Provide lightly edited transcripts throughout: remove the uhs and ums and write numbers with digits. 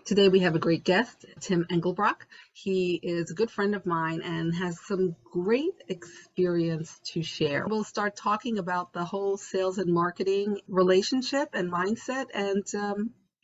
Today we have a great guest, Tim Engelbracht. He is a good friend of mine and has some great experience to share. We'll start talking about the whole sales and marketing relationship and mindset and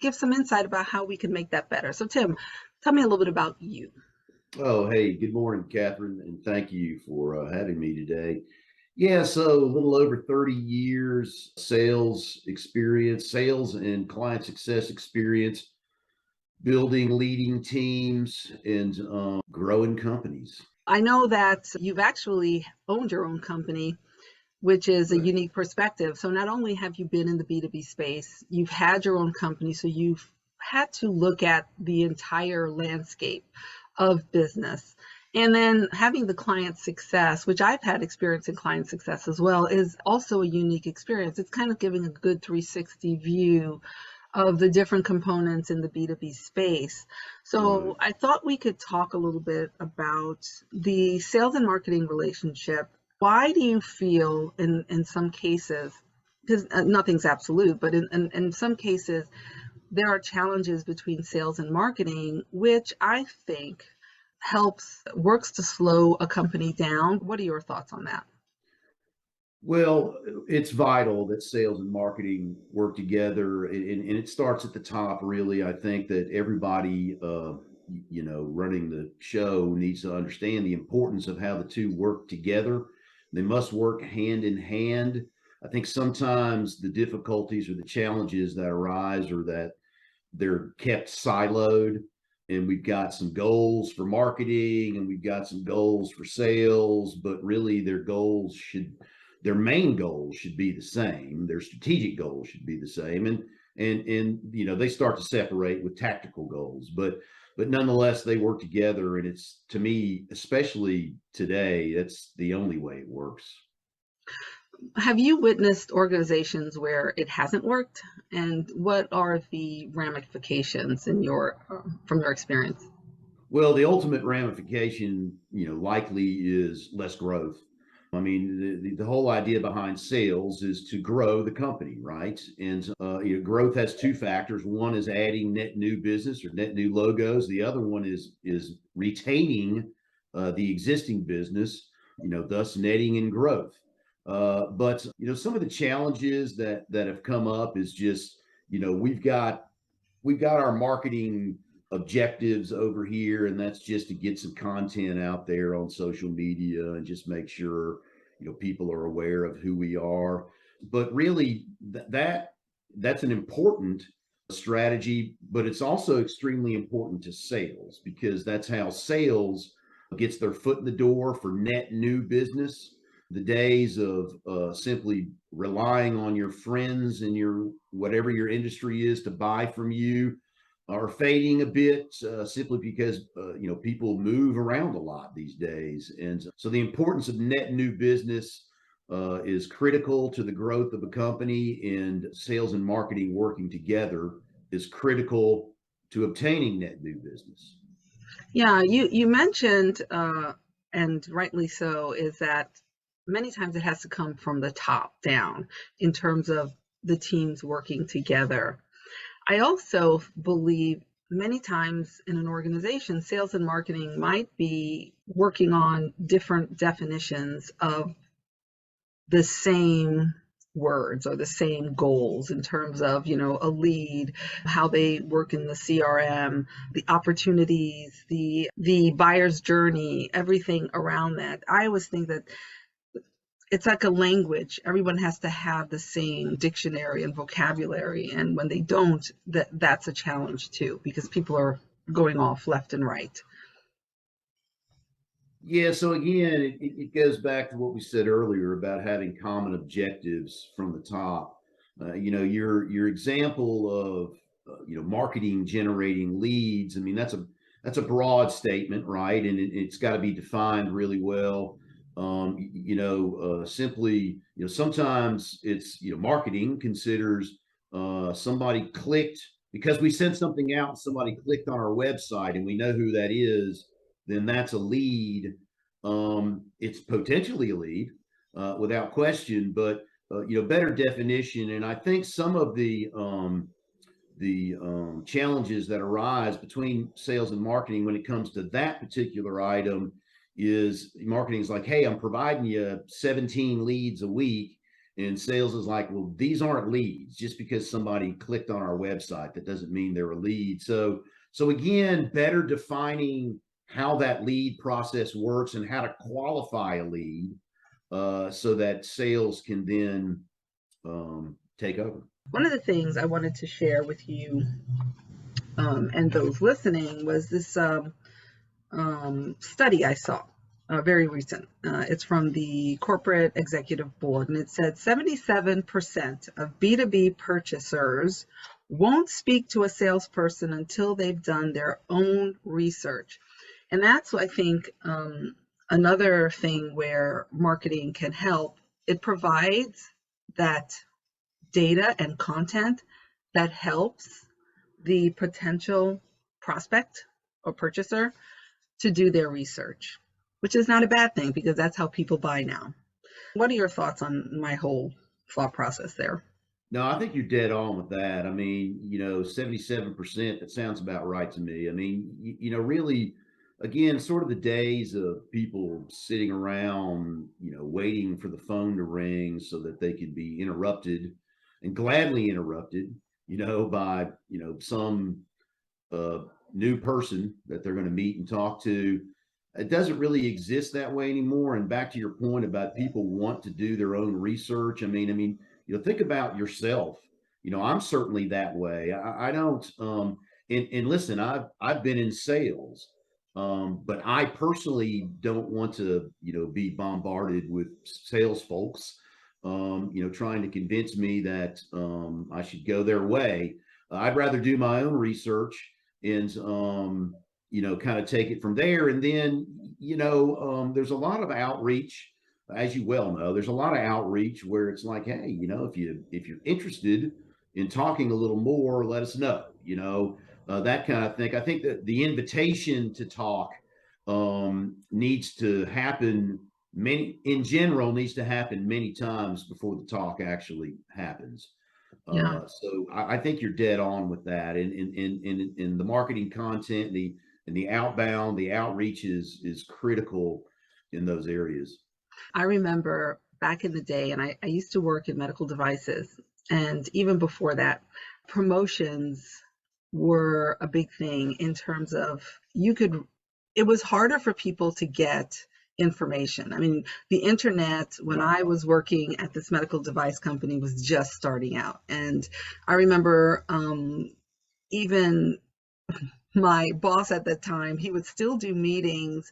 give some insight about how we can make that better. So Tim, tell me a little bit about you. Oh, hey, good morning, Catherine, and thank you for having me today. Yeah, so a little over 30 years sales experience, sales and client success experience, building, leading teams, and growing companies. I know that you've actually owned your own company, which is a Right. unique perspective. So not only have you been in the B2B space, you've had your own company, so you've had to look at the entire landscape of business. And then having the client success, which I've had experience in client success as well, is also a unique experience. It's kind of giving a good 360 view of the different components in the B2B space. Right. So I thought we could talk a little bit about the sales and marketing relationship. Why do you feel in some cases, because nothing's absolute, but in some cases, there are challenges between sales and marketing, which I think works to slow a company down. What are your thoughts on that? Well, it's vital that sales and marketing work together, and it starts at the top. Really, I think that everybody, running the show needs to understand the importance of how the two work together. They must work hand in hand. I think sometimes the difficulties or the challenges that arise are that they're kept siloed, and we've got some goals for marketing and we've got some goals for sales, but really their main goals should be the same. Their strategic goals should be the same, and they start to separate with tactical goals, but nonetheless they work together, and it's, to me, especially today, that's the only way it works. Have you witnessed organizations where it hasn't worked? And what are the ramifications from your experience? Well, the ultimate ramification, likely is less growth. I mean, the whole idea behind sales is to grow the company, right? And growth has two factors. One is adding net new business or net new logos. The other one is retaining the existing business, thus netting in growth. But some of the challenges that have come up is just, we've got our marketing objectives over here, and that's just to get some content out there on social media and just make sure people are aware of who we are. But really, that's an important strategy, but it's also extremely important to sales, because that's how sales gets their foot in the door for net new business. The days of simply relying on your friends and your whatever your industry is to buy from you are fading a bit, simply because people move around a lot these days, and so the importance of net new business is critical to the growth of a company, and sales and marketing working together is critical to obtaining net new business. Yeah, you mentioned, and rightly so, is that many times it has to come from the top down in terms of the teams working together. I also believe many times in an organization, sales and marketing might be working on different definitions of the same words or the same goals in terms of, a lead, how they work in the CRM, the opportunities, the buyer's journey, everything around that. I always think that it's like a language. Everyone has to have the same dictionary and vocabulary, and when they don't, that's a challenge too, because people are going off left and right. Yeah, so again, it goes back to what we said earlier about having common objectives from the top. Your example of marketing generating leads. I mean, that's a broad statement, right? And it's got to be defined really well. Simply, sometimes it's marketing considers somebody clicked because we sent something out. Somebody clicked on our website, and we know who that is, then that's a lead. It's potentially a lead, without question, but better definition. And I think some of the challenges that arise between sales and marketing when it comes to that particular item is marketing is like, hey, I'm providing you 17 leads a week. And sales is like, well, these aren't leads. Just because somebody clicked on our website, that doesn't mean they're a lead. So again, better defining how that lead process works and how to qualify a lead so that sales can then take over. One of the things I wanted to share with you and those listening was this study I saw, very recent. It's from the Corporate Executive Board, and it said 77% of B2B purchasers won't speak to a salesperson until they've done their own research. And that's, I think, another thing where marketing can help. It provides that data and content that helps the potential prospect or purchaser to do their research, which is not a bad thing because that's how people buy now. What are your thoughts on my whole thought process there? No, I think you're dead on with that. I mean, 77%, that sounds about right to me. I mean, really, again, sort of the days of people sitting around, waiting for the phone to ring so that they could be interrupted and gladly interrupted, by, some new person that they're going to meet and talk to. It doesn't really exist that way anymore. And back to your point about people want to do their own research. I mean, think about yourself. I'm certainly that way. I don't. And listen, I've been in sales, but I personally don't want to, be bombarded with sales folks, trying to convince me that I should go their way. I'd rather do my own research and kind of take it from there. And then there's a lot of outreach, as you well know. There's a lot of outreach where it's like, hey, if you're interested in talking a little more, let us know. That kind of thing. I think that the invitation to talk needs to happen needs to happen many times before the talk actually happens. Yeah. So I think you're dead on with that. And in the marketing content, the outbound, the outreach is critical in those areas. I remember back in the day, and I used to work in medical devices, and even before that, promotions were a big thing in terms of it was harder for people to get information. I mean, the internet, when I was working at this medical device company, was just starting out. And I remember even my boss at the time, he would still do meetings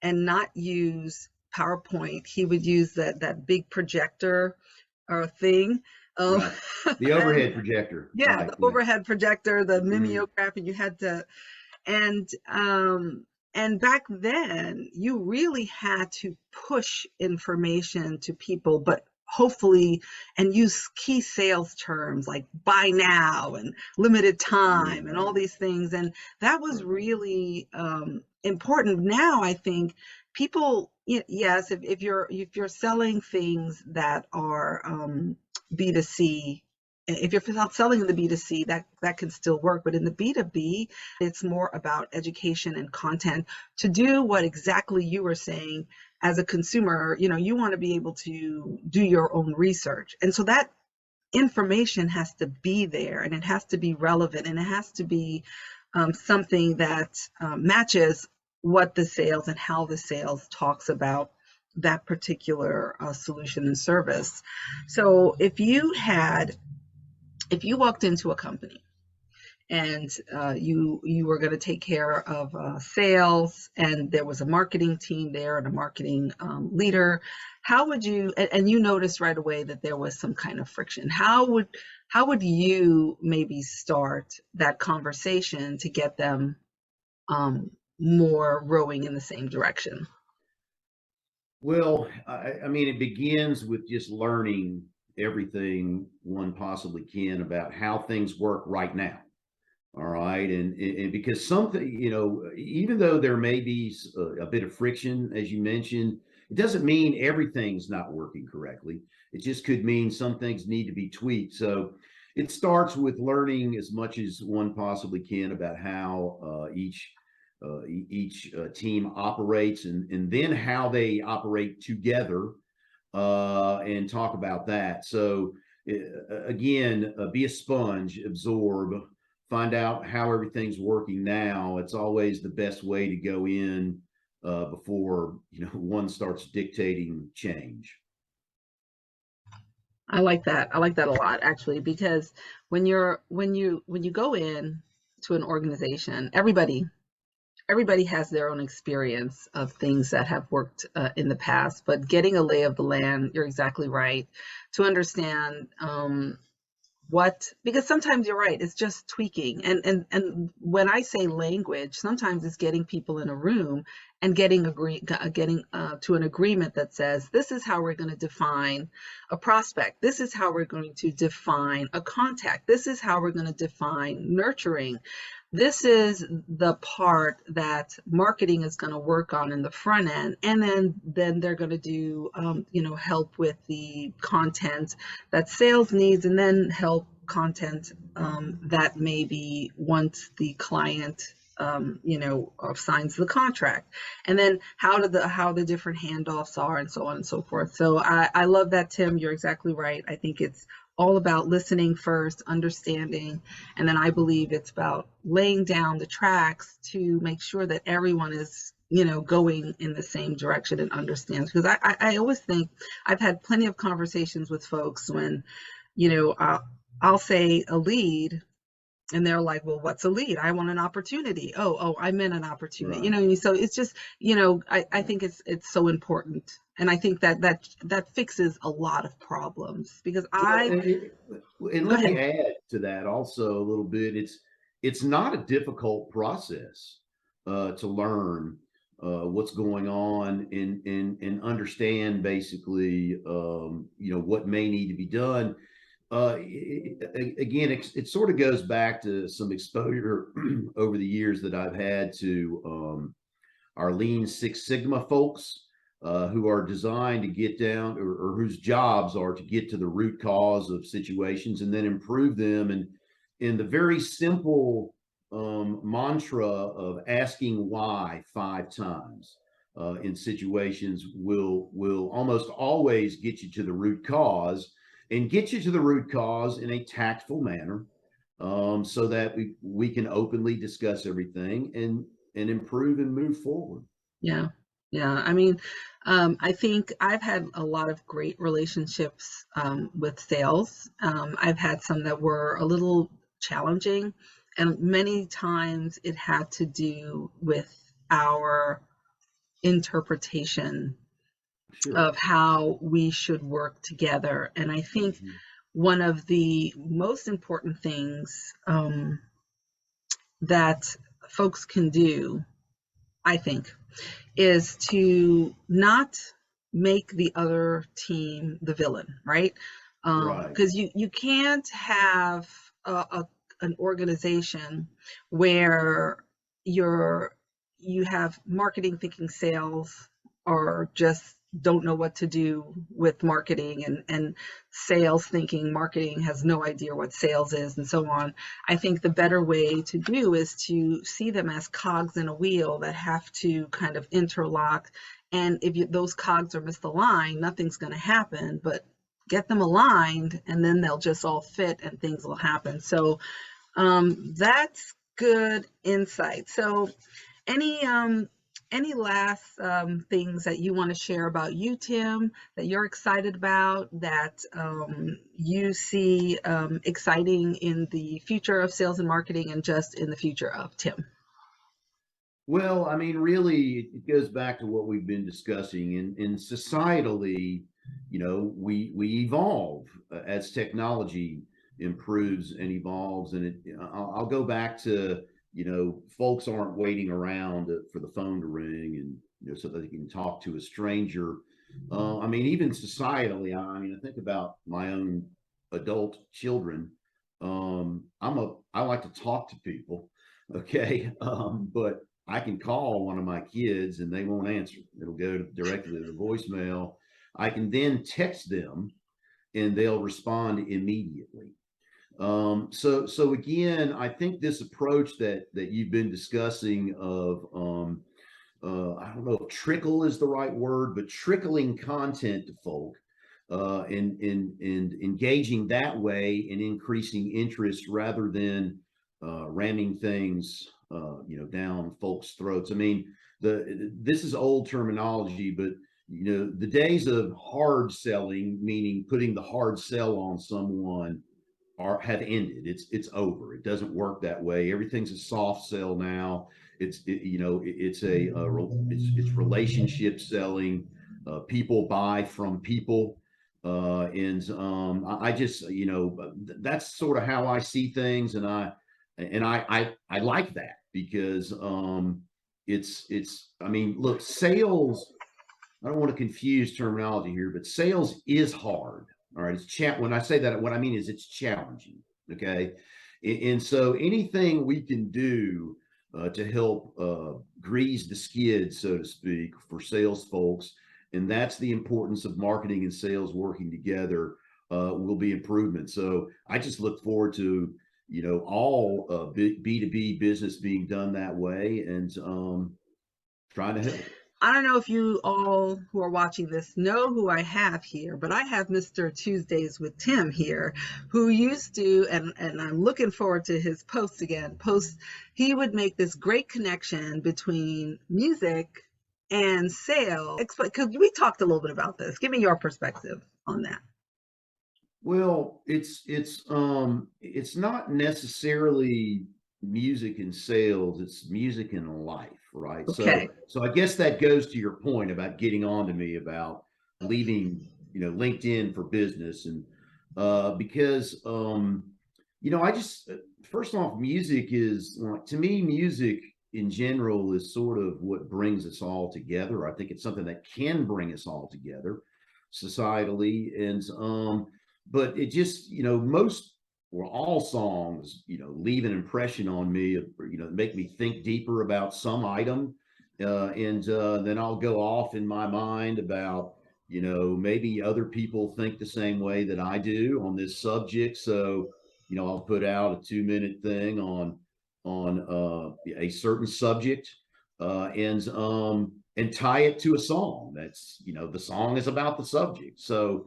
and not use PowerPoint. He would use that big projector or thing. Um, Right. The overhead projector. yeah, Right. the Yeah. overhead projector, the Mhm. mimeograph, and you had to, and back then you really had to push information to people, but hopefully, and use key sales terms like buy now and limited time and all Right. these things, and that was Right. really important. Now I think people, yes, if you're selling things that are B2C, if you're not selling in the B2C, that can still work. But in the B2B, it's more about education and content to do what exactly you were saying. As a consumer, you want to be able to do your own research. And so that information has to be there, and it has to be relevant, and it has to be something that matches what the sales and how the sales talks about that particular solution and service. So if you walked into a company and you were going to take care of sales, and there was a marketing team there and a marketing leader, how would you, and you noticed right away that there was some kind of friction, how would you maybe start that conversation to get them more rowing in the same direction? Well, I mean, it begins with just learning everything one possibly can about how things work right now. All right. And because something, even though there may be a bit of friction, as you mentioned, it doesn't mean everything's not working correctly. It just could mean some things need to be tweaked. So, it starts with learning as much as one possibly can about how each team operates, and then how they operate together, and talk about that. So again, be a sponge, absorb, find out how everything's working now. It's always the best way to go in before one starts dictating change. I like that. I like that a lot, actually, because when you go in to an organization, everybody has their own experience of things that have worked in the past, but getting a lay of the land, you're exactly right, to understand because sometimes you're right, it's just tweaking. And when I say language, sometimes it's getting people in a room and getting to an agreement that says, this is how we're going to define a prospect, this is how we're going to define a contact, this is how we're going to define nurturing, this is the part that marketing is going to work on in the front end, and then they're going to do help with the content that sales needs, and then help content that maybe once the client signs the contract, and then how the different handoffs are, and so on and so forth. So I love that, Tim. You're exactly right. I think it's all about listening first, understanding, and then I believe it's about laying down the tracks to make sure that everyone is going in the same direction and understands. Because I always think, I've had plenty of conversations with folks when I'll say a lead, and they're like, well, what's a lead? I want an opportunity. Oh, I meant an opportunity. Right. So it's just, I think it's so important. And I think that fixes a lot of problems, because Well, I and go let ahead. me add to that also a little bit. It's not a difficult process to learn what's going on, and understand basically what may need to be done. Again, it sort of goes back to some exposure over the years that I've had to our Lean Six Sigma folks, who are designed to get down, or whose jobs are to get to the root cause of situations and then improve them. And in the very simple mantra of asking why 5 times in situations will almost always get you to the root cause, and get you to the root cause in a tactful manner, so that we can openly discuss everything and improve and move forward. Yeah. Yeah. I mean, I think I've had a lot of great relationships with sales. I've had some that were a little challenging, and many times it had to do with our interpretation Sure. of how we should work together. And I think Mhm. one of the most important things that folks can do, I think, is to not make the other team the villain, right? Right. Because you can't have an organization where you're you have marketing thinking sales, or just don't know what to do with marketing, and sales thinking marketing has no idea what sales is, and so on. I think the better way to do is to see them as cogs in a wheel that have to kind of interlock. And if those cogs are misaligned, nothing's going to happen. But get them aligned, and then they'll just all fit, and things will happen. So that's good insight. So any last things that you want to share about you, Tim, that you're excited about, that you see exciting in the future of sales and marketing, and just in the future of Tim? Well, I mean, really, it goes back to what we've been discussing. In societally, we evolve as technology improves and evolves. And I'll go back to, folks aren't waiting around for the phone to ring, and so that they can talk to a stranger. I mean, even societally, I mean, I think about my own adult children. I like to talk to people, okay, but I can call one of my kids and they won't answer. It'll go directly to the voicemail. I can then text them and they'll respond immediately. So again, I think this approach that you've been discussing of I don't know if trickle is the right word, but trickling content to folk, and engaging that way and increasing interest rather than ramming things down folks' throats. I mean, this is old terminology, but the days of hard selling, meaning putting the hard sell on someone, have ended. It's over. It doesn't work that way. Everything's a soft sell now. It's relationship selling. People buy from people, and I just that's sort of how I see things, and I like that because it's I mean, look, sales. I don't want to confuse terminology here, but sales is hard. All right. When I say that, what I mean is it's challenging. Okay. And so anything we can do to help grease the skid, so to speak, for sales folks, and that's the importance of marketing and sales working together, will be improvement. So I just look forward to, all B2B business being done that way, and trying to help. I don't know if you all who are watching this know who I have here, but I have Mr. Tuesdays with Tim here, who used to, and I'm looking forward to his posts again. He would make this great connection between music and sales. Because we talked a little bit about this. Give me your perspective on that. Well, it's not necessarily music and sales, it's music and life, right? Okay. So I guess that goes to your point about getting on to me about leaving, LinkedIn for business. And because I just first off, music is like, to me, music in general is sort of what brings us all together. I think it's something that can bring us all together societally. And but it just, most or all songs, leave an impression on me, make me think deeper about some item. And then I'll go off in my mind about, maybe other people think the same way that I do on this subject. So, I'll put out a 2-minute thing on a certain subject, and tie it to a song. That's, the song is about the subject. So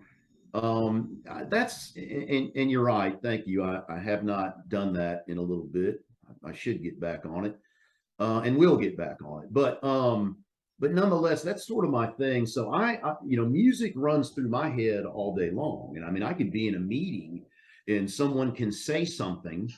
that's and you're right. Thank you. I have not done that in a little bit. I should get back on it, and will get back on it. But nonetheless, that's sort of my thing. So music runs through my head all day long. And I mean, I could be in a meeting and someone can say something,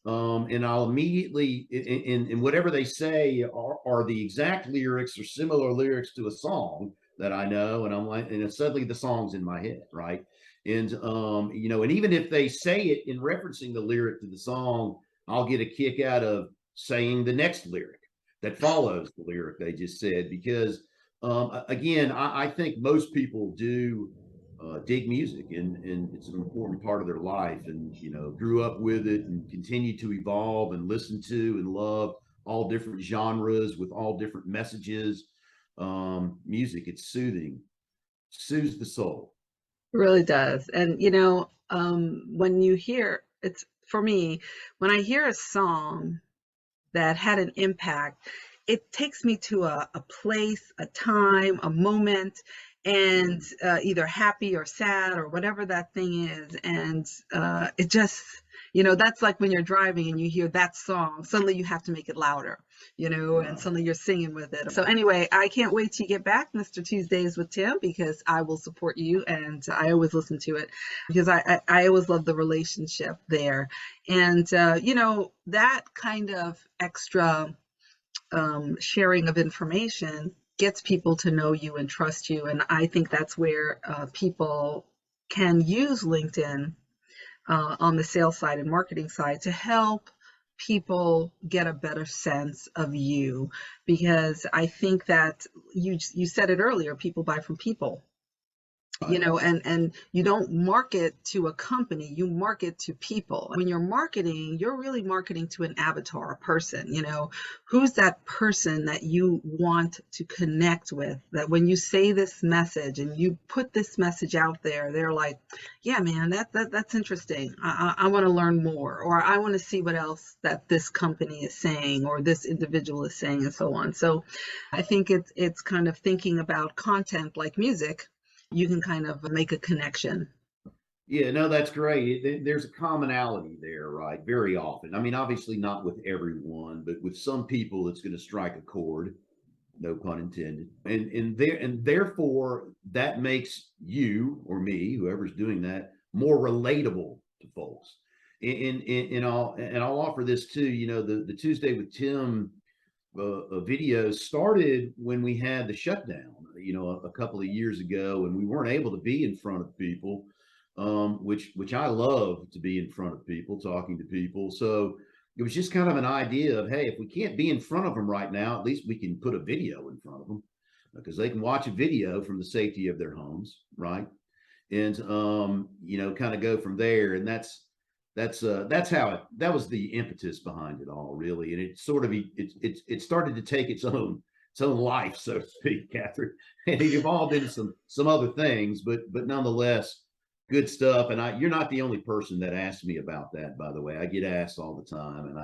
and I'll immediately, in whatever they say are the exact lyrics or similar lyrics to a song that I know, and I'm like, and suddenly the song's in my head, right? And and even if they say it in referencing the lyric to the song, I'll get a kick out of saying the next lyric that follows the lyric they just said, because again, I think most people do dig music, and it's an important part of their life, and grew up with it and continue to evolve and listen to and love all different genres with all different messages. Music, it's soothing, soothes the soul. It really does. And when you hear it's for me, when I hear a song that had an impact, it takes me to a place, a time, a moment, and either happy or sad or whatever that thing is. And it just, that's like when you're driving and you hear that song, suddenly you have to make it louder, and Right. suddenly you're singing with it. So anyway, I can't wait to get back, Mr. Tuesdays with Tim, because I will support you, and I always listen to it because I always love the relationship there. And, that kind of extra sharing of information gets people to know you and trust you. And I think that's where people can use LinkedIn on the sales side and marketing side to help people get a better sense of you, because I think that you said it earlier, people buy from people. Right. And you don't market to a company, you market to people. When you're marketing, you're really marketing to an avatar, a person. Who's that person that you want to connect with, that when you say this message and you put this message out there, they're like, yeah, man, that's interesting. I want to learn more, or I want to see what else that this company is saying or this individual is saying, and so on. So I think it's kind of thinking about content like music. You can kind of make a connection. Yeah, no, that's great. There's a commonality there, right? Very often. I mean, obviously not with everyone, but with some people, it's going to strike a chord. No pun intended. And therefore, that makes you or me, whoever's doing that, more relatable to folks. And I'll offer this too. The Tuesday with Tim video started when we had the shutdown, a couple of years ago, and we weren't able to be in front of people, which I love to be in front of people, talking to people. So it was just kind of an idea of, hey, if we can't be in front of them right now, at least we can put a video in front of them because they can watch a video from the safety of their homes, right? And kind of go from there. And that's how that was the impetus behind it all, really. And it sort of it started to take its own life, so to speak, Catherine. And it evolved into some other things, but nonetheless, good stuff. And you're not the only person that asked me about that, by the way. I get asked all the time, and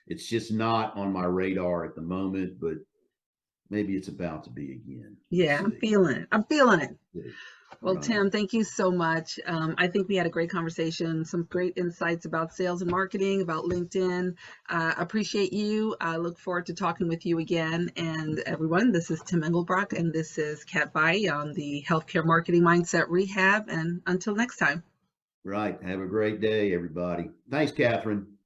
it's just not on my radar at the moment, but maybe it's about to be again. We'll Yeah, I'm see. feeling it. I'm feeling it. Yeah. Well, Right. Tim, thank you so much. I think we had a great conversation, some great insights about sales and marketing, about LinkedIn. Appreciate you. I look forward to talking with you again. And everyone, this is Tim Engelbracht, and this is Kat Valyi on the Healthcare Marketing Mindset Rehab. And until next time. Right. Have a great day, everybody. Thanks, Catherine.